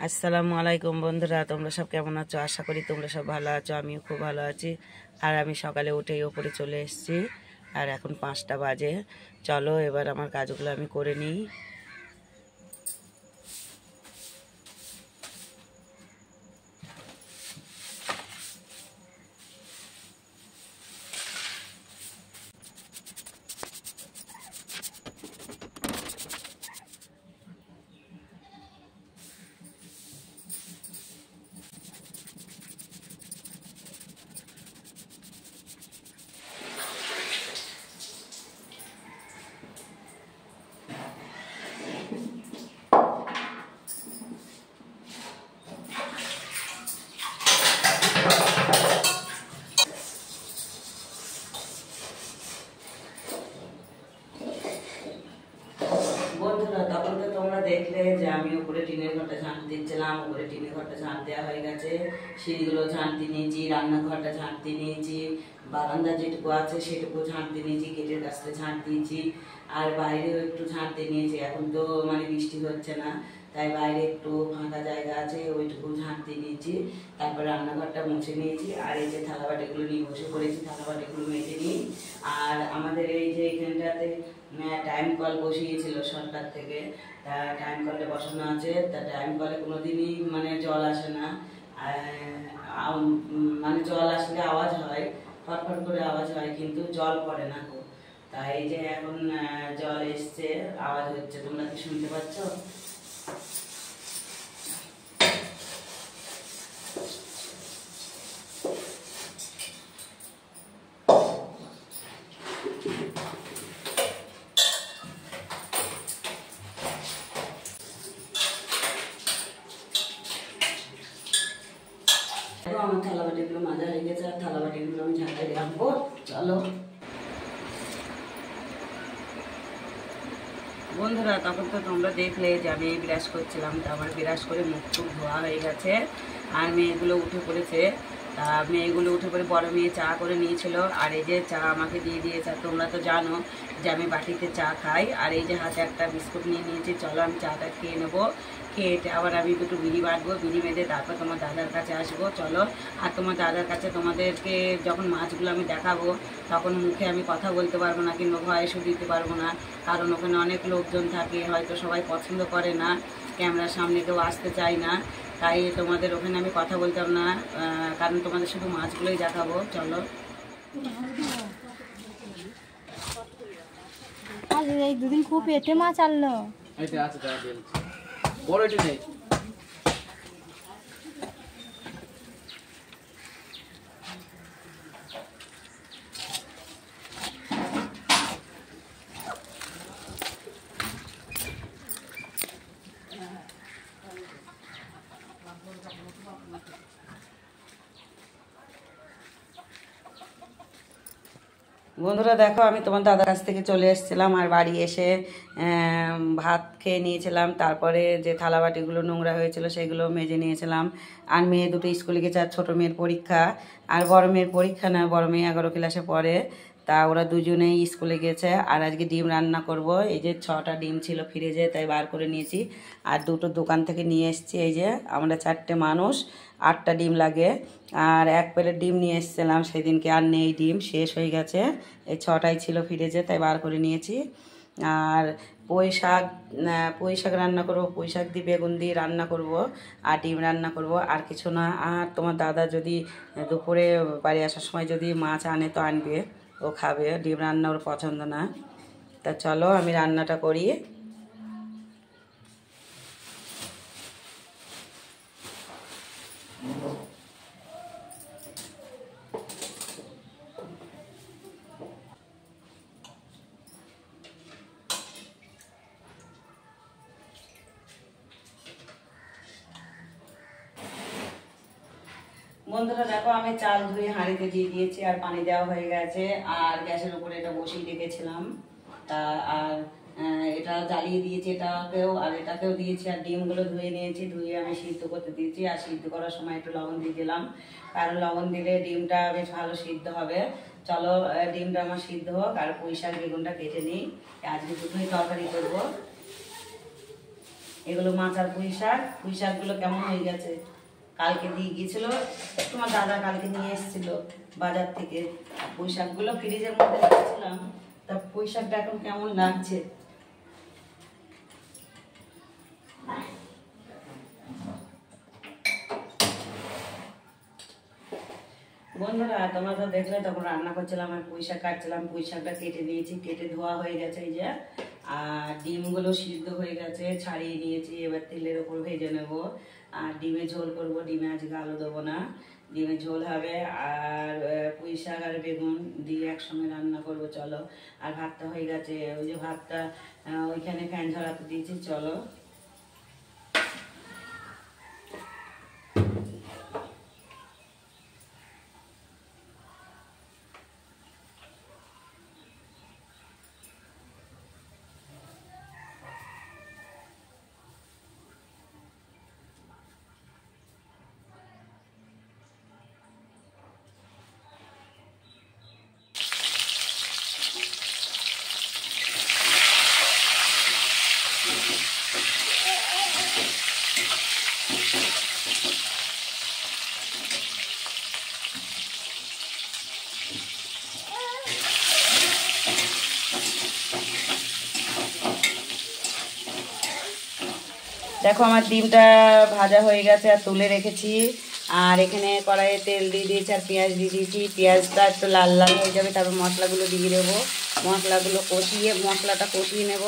আসসালামু আলাইকুম বন্ধুরা, তোমরা সব কেমন আছো? আশা করি তোমরা সব ভালো আছো। আমিও খুব ভালো আছি। আর আমি সকালে উঠেই ওপরে চলে এসেছি, আর এখন 5টা বাজে। চলো এবার আমার কাজগুলো আমি করে নিই। বন্ধুরা, তখন তো তোমরা দেখলে যে আমি উপরে টিনের ঘরটা ঝাঁট দিচ্ছিলাম। উপরে টিনের ঘরটা ঝাঁট দেওয়া হয়ে গেছে, সিঁড়িগুলো ঝাঁট দিয়ে নিয়েছি, রান্নাঘরটা ঝাঁট দিয়ে নিয়েছি, বারান্দা যেটুকু আছে সেটুকু ঝাঁট দিয়ে নিয়েছি, গেটের কাছটা ঝাঁট দিয়েছি, আর বাইরেও একটু ঝাঁট দিয়ে নিয়েছি। এখন তো বৃষ্টি হচ্ছে না, তাই বাইরে একটু ফাঁকা জায়গা আছে, ওইটুকু ঝাঁট দিয়ে নিয়েছি। তারপর রান্নাঘরটা মুছে নিয়েছি, আর এই যে থালাবাটিগুলো নিয়ে বসে পড়েছি, থালাবাটিগুলো মেজে নিই। আর আমাদের এই যে এখানটাতে টাইম কল বসিয়েছিল সরকার থেকে, তা টাইম কলে বসানো আছে। তা টাইম কলে কোনোদিনই জল আসে না। জল আসলে আওয়াজ হয়, ফটফট করে আওয়াজ হয়, কিন্তু জল পড়ে না গো। তাই এই যে এখন জল এসছে, আওয়াজ হচ্ছে, তোমরা কি শুনতে পাচ্ছ? আমার থালাবাটিগুলো মাজা হয়ে গেছে, আর থালাবাটিগুলো আমি ঝাঁটাই রাখবো। চলো বন্ধুরা, তখন তো তোমরা দেখলে যে আমি বিরাজ করছিলাম। তো আমার বিরাজ করে মুখ টুক ধোয়া হয়ে গেছে, আর মেয়েগুলো উঠে পড়েছে। তা মেয়েগুলো উঠে পড়ে বড় মেয়ে চা করে নিয়েছিল, আর এই যে চা আমাকে দিয়ে দিয়েছে। আর তোমরা তো জানো যে আমি বাটিতে চা খাই, আর এই যে হাতে একটা বিস্কুট নিয়ে নিয়েছি। চলো আমি চাটা খেয়ে নেবো, খেয়ে আবার আমি দুটো বিড়ি বাঁধবো, বিড়ি বেঁধে তারপর তোমার দাদার কাছে আসবো। চলো। আর তোমার দাদার কাছে তোমাদেরকে যখন মাছগুলো আমি দেখাবো, তখন মুখে আমি কথা বলতে পারবো না, কিংবা ভয়েসও দিতে পারবো না, কারণ ওখানে অনেক লোকজন থাকে, হয়তো সবাই পছন্দ করে না, ক্যামেরার সামনে কেউ আসতে চায় না। তাই তোমাদের ওখানে আমি কথা বলতাম না, কারণ তোমাদের শুধু মাছগুলোই দেখাবো। চলো। আজ এই দুদিন খুব পেটে মাছ আনলো। বড়টি নেই। বন্ধুরা দেখো, আমি তোমার দাদার কাছ থেকে চলে এসেছিলাম, আর বাড়ি এসে ভাত খেয়ে নিয়েছিলাম। তারপরে যে থালাবাটিগুলো নোংরা হয়েছিল সেগুলো মেজে নিয়েছিলাম। আর মেয়ে দুটো স্কুলে গেছে, আর ছোটো মেয়ের পরীক্ষা, আর বড় মেয়ের পরীক্ষা না, বড় মেয়ে 11 ক্লাসে পড়ে। তা ওরা দুজনেই স্কুলে গেছে। আর আজকে ডিম রান্না করব। এই যে 6টা ডিম ছিল ফ্রিজে, তাই বার করে নিয়েছি। আর দুটো দোকান থেকে নিয়ে এসেছি। এই যে আমরা 4টে মানুষ, 8টা ডিম লাগে। আর 1 প্লেট ডিম নিয়ে এসেছিলাম সেদিনকে, আর নেই, ডিম শেষ হয়ে গেছে। এই 6টাই ছিল ফ্রিজে, তাই বার করে নিয়েছি। আর পুঁই শাক রান্না করবো, পুঁই শাক দিয়ে বেগুন দিয়ে রান্না করব, আর ডিম রান্না করব, আর কিছু না। আর তোমার দাদা যদি দুপুরে বাড়ি আসার সময় যদি মাছ আনে তো আনবে, ও খাবে, ডিম রান্না ওর পছন্দ না। তা চলো আমি রান্নাটা করি। বন্ধুরা দেখো, আমি চাল ধুয়ে হাঁড়িতে দিয়ে দিয়েছি, আর পানি দেওয়া হয়ে গেছে। আর গ্যাসের উপরে এটা বসিয়ে রেখেছিলাম। তা আর এটা জ্বালিয়ে দিয়েছি, এটাকেও দিয়েছি। আর ডিমগুলো ধুয়ে নিয়েছি, ধুয়ে আমি সিদ্ধ করতে দিয়েছি। আর সিদ্ধ করার সময় একটু লবণ দিয়ে দিলাম, কারণ লবণ দিলে ডিমটা বেশ ভালো সিদ্ধ হবে। চলো ডিমটা আমার সিদ্ধ হোক, আর পুঁই শাক বেগুনটা কেটে নিই। আজকে দুটোই তরকারি করবো। এগুলো মাচার পুঁই শাক। পুঁই শাকগুলো কেমন হয়ে গেছে, কালকে দিয়ে গিয়েছিল তোমার দাদা, কালকে নিয়ে এসেছিল বাজার থেকে। পুঁই শাকগুলো ফ্রিজের মধ্যে রেখেছিলাম, তা পুঁই শাকটা এখন কেমন লাগছে। বন্ধুরা তোমরা তো দেখলে তখন রান্না করছিলাম আর পুঁই শাক কাটছিলাম। পুঁই শাকটা কেটে নিয়েছি, কেটে ধোয়া হয়ে গেছে এই যে। আর ডিমগুলো সিদ্ধ হয়ে গেছে, ছাড়িয়ে নিয়েছি। এবার তেলের ওপর ভেজে নেব আর ডিমে ঝোল করব। ডিমে আজকে আলু দেবো না, ডিমে ঝোল হবে। আর পুঁই শাক আর বেগুন দিয়ে একসঙ্গে রান্না করব। চলো, আর ভাতটা হয়ে গেছে, ওই যে ভাতটা ওইখানে ফ্যান ঝরাতে দিয়েছি। চলো, দেখো আমার ডিমটা ভাজা হয়ে গেছে আর তুলে রেখেছি। আর এখানে কড়াইয়ে তেল দিয়ে দিয়েছি আর পেঁয়াজ দিয়ে দিয়েছি। পেঁয়াজটা একটু লাল লাল হয়ে যাবে, তারপর মশলাগুলো দিয়ে দেবো। মশলাগুলো মশলাটা কষিয়ে নেব।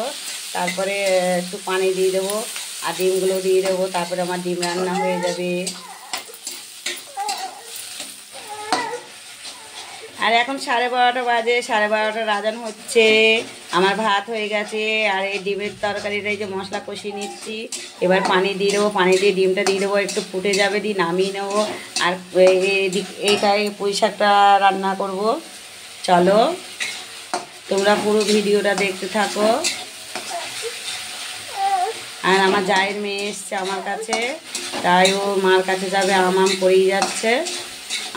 তারপরে একটু পানি দিয়ে দেবো আর ডিমগুলো দিয়ে দেবো। তারপরে আমার ডিম রান্না হয়ে যাবে। আর এখন 12:30 বাজে, 12:30 আজান হচ্ছে। আমার ভাত হয়ে গেছে আর এই ডিমের তরকারিটা এই যে মশলা কষিয়ে নিচ্ছি। এবার পানি দিয়ে দেবো, পানি দিয়ে ডিমটা দিয়ে দেবো, একটু ফুটে যাবে, দিয়ে নামিয়ে নেবো। আর এইটাই পুঁই শাকটা রান্না করব। চলো তোমরা পুরো ভিডিওটা দেখতে থাকো। আর আমার জায়ের মেয়ে এসছে আমার কাছে, তাই ও মার কাছে যাবে, আম করেই যাচ্ছে,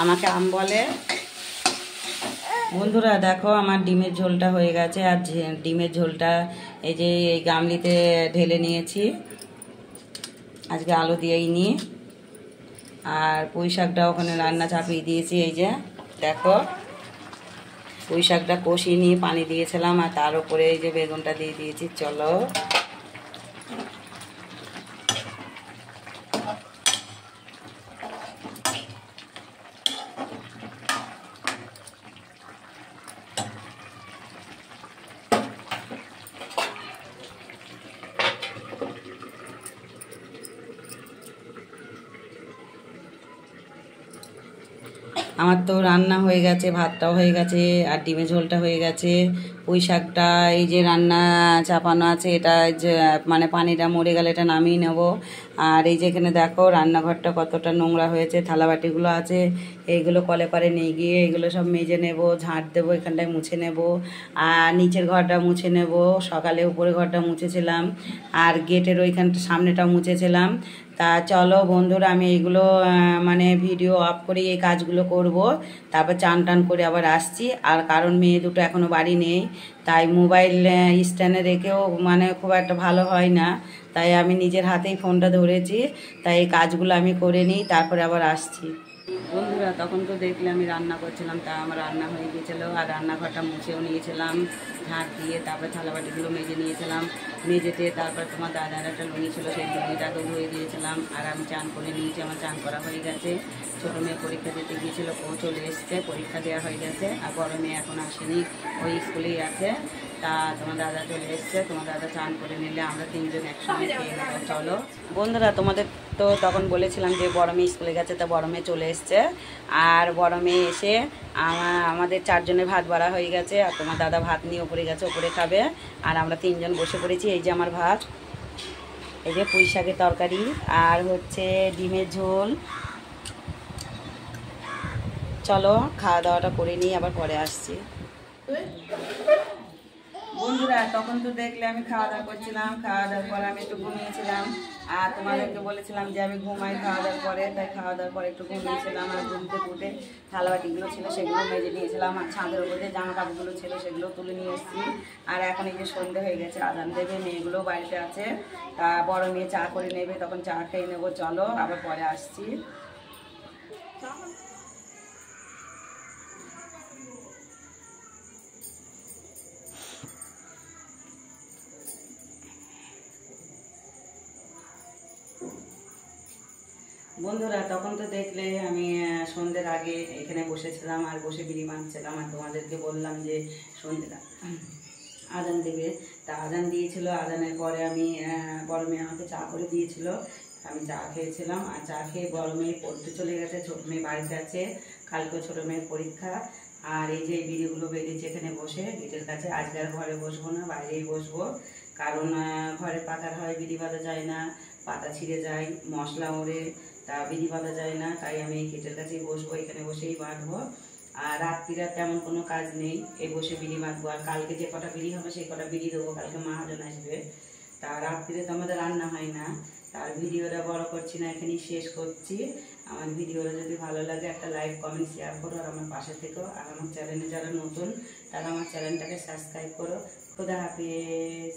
আমাকে আম বলে। বন্ধুরা দেখো আমার ডিমের ঝোলটা হয়ে গেছে। আর ডিমের ঝোলটা এই যে এই গামলিতে ঢেলে নিয়েছি, আজকে আলু দিয়েই নি। আর পুঁই শাকটা ওখানে রান্না চাপিয়ে দিয়েছি। এই যে দেখো পুঁই শাকটা কষিয়ে নিয়ে পানি দিয়েছিলাম আর তার উপরে এই যে বেগুনটা দিয়ে দিয়েছি। চলো, আমার তো রান্না হয়ে গেছে, ভাতটাও হয়ে গেছে আর ডিমের ঝোলটা হয়ে গেছে। পুঁই শাকটা এই যে রান্না চাপানো আছে, এটা যে মানে পানিটা মরে গেলে এটা নামিয়ে নেব। আর এই যে এখানে দেখো রান্নাঘরটা কতটা নোংরা হয়েছে, থালাবাটিগুলো আছে, এইগুলো কলে পারে নিয়ে গিয়ে এগুলো সব মেজে নেব, ঝাঁট দেবো, এখানটায় মুছে নেব। আর নিচের ঘরটা মুছে নেব, সকালে উপরে ঘরটা মুছেছিলাম আর গেটের ওইখানটা সামনেটা মুছেছিলাম। তা চলো বন্ধুরা আমি এইগুলো মানে ভিডিও অফ করে এই কাজগুলো করব, তারপর চান টান করে আবার আসছি। আর কারণ মেয়ে দুটো এখনও বাড়ি নেই, তাই মোবাইল স্ট্যান্ডে রেখেও মানে খুব একটা ভালো হয় না, তাই আমি নিজের হাতেই ফোনটা ধরেছি। তাই এই কাজগুলো আমি করে নিই, তারপরে আবার আসছি। বন্ধুরা তখন তো দেখলে আমি রান্না করছিলাম, তা আমার রান্না হয়ে গিয়েছিলো আর রান্নাঘরটা মুছেও নিয়েছিলাম ঝাঁট দিয়ে। তারপরে থালাবাটিগুলো মেজে নিয়েছিলাম, মেজেতে তারপর তোমার দাদার একটা লুঙি ছিল, সেই লুঙিটাকেও ধুয়ে দিয়েছিলাম। আর আমি চান করে নিয়েছি, আমার চান করা হয়ে গেছে। ছোটো মেয়ে পরীক্ষা দিতে গিয়েছিলো, ও চলে এসছে, পরীক্ষা দেওয়া হয়ে গেছে। আর বড় মেয়ে এখন আসেনি, ওই স্কুলেই আছে। তা তোমার দাদা চলে এসছে, তোমার দাদা চান করে নিলে আমরা তিনজন একসঙ্গে খেয়ে নেবো। চলো বন্ধুরা, তোমাদের তো তখন বলেছিলাম যে বড় মেয়ে স্কুলে গেছে, তা বড় মেয়ে চলে এসছে। আর বড় মেয়ে এসে আমাদের চারজনের ভাত বাড়া হয়ে গেছে। আর তোমার দাদা ভাত নিয়ে ওপরে গেছে, ওপরে খাবে। আর আমরা তিনজন বসে পড়েছি। এই যে আমার ভাত, এই যে পুঁই শাকের তরকারি আর হচ্ছে ডিমের ঝোল। চলো খাওয়া দাওয়াটা করে নিই, আবার পরে আসছি। বন্ধুরা তখন তো দেখলে আমি খাওয়া দাওয়া করছিলাম, খাওয়া দাওয়ার পর আমি একটু ঘুমিয়েছিলাম। আর তোমাদেরকে বলেছিলাম যে আমি ঘুমাই খাওয়া দাওয়ার পরে, তাই খাওয়া দাওয়ার পরে একটু ঘুমিয়েছিলাম। আর ঘুম থেকে উঠে থালাবাটিগুলো ছিল সেগুলো মেজে নিয়েছিলাম, আর ছাদের উপরে যে জামা কাপড়গুলো ছিল সেগুলো তুলে নিয়ে এসেছি। আর এখন এই যে সন্ধ্যে হয়ে গেছে, আজান দেবে, মেয়েগুলো বাড়িতে আছে, তা বড় মেয়ে চা করে নেবে, তখন চা খেয়ে নেবো। চলো আবার পরে আসছি। বন্ধুরা তখন তো দেখলে আমি সন্ধ্যের আগে এখানে বসেছিলাম আর বসে বিড়ি মারছিলাম, আর তোমাদেরকে বললাম যে সন্ধ্যেটা আজান দেবে, তা আজান দিয়েছিল। আজানের পরে আমি বড় মেয়ে আমাকে চা করে দিয়েছিল, আমি চা খেয়েছিলাম। আর চা খেয়ে বড় মেয়ে পড়তে চলে গেছে, ছোট মেয়ে বাড়িতে আছে, কালকে ছোট মেয়ের পরীক্ষা। আর এই যে বিড়িগুলো বেরিয়েছে এখানে বসে গেটের কাছে, আজকে আর ঘরে বসবো না, বাইরেই বসবো, কারণ ঘরে পাতার হয়, বিড়ি বাঁধা যায় না, পাতা ছিঁড়ে যায়, মশলা ওড়ে, তা বিড়ি বাঁধা যায় না, তাই আমি গেটের কাছেই বসবো, এখানে বসেই বাঁধবো। আর রাত্রিরা তেমন কোনো কাজ নেই, এই বসে বিড়ি বাঁধবো। আর কালকে যে কটা বিড়ি হবে সেই কটা বিড়ি দেবো, কালকে মহাজন আসবে। তা রাত্রিরে তো আমাদের রান্না হয় না। তার ভিডিওটা বড় করছি না, এখানেই শেষ করছি। আমার ভিডিওটা যদি ভালো লাগে একটা লাইক কমেন্ট শেয়ার করো, আর আমার পাশে থেকো। আর আমার চ্যানেলে যারা নতুন তারা আমার চ্যানেলটাকে সাবস্ক্রাইব করো। খুদা হাফেজ।